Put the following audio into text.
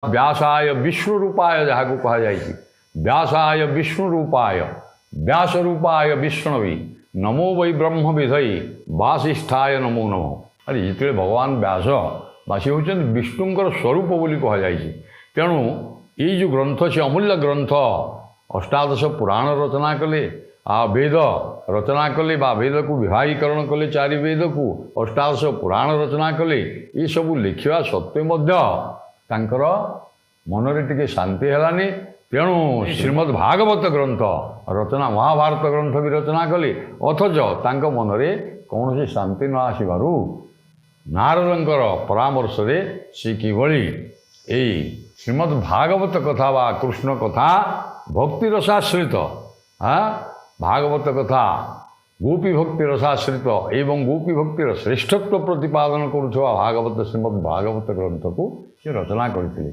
व्यासाय विष्णु रूपाय जहाँ को कहा जाए व्यासाय विष्णु रूपाय व्यास रूपाय विष्णुवी नमो वै ब्रह्म विधई वासिष्ठाय नमो नमः। अरे जिते भगवान व्यास बासी होती विष्णुंकर स्वरूप बोली कह जाए। तेणु ये जो ग्रंथ से अमूल्य ग्रंथ अष्टादश पुराण रचना कले आ वेद रचना कले बा वेद को विभागीकरण कले चारि वेद को अष्टादश पुराण रचना कले ये सब लिखा सत्वे तांकर मनरे टिके शांति हेलानी। तेणु श्रीमद् भागवत ग्रंथ रचना महाभारत ग्रंथ भी रचना कले अथच तांक मनरे कौन से शांति न आसबारू नारदंकर परामर्श रे सी किभली ए श्रीमद् भागवत कथा बा कृष्ण कथा भक्ति रसाश्रित भागवत कथा गोपी भक्ति रसाश्रित एवं गोपी भक्तिर श्रेष्ठत्व प्रतिपादन करुवा भागवत श्रीमद् भागवत ग्रंथ को से रचना करते।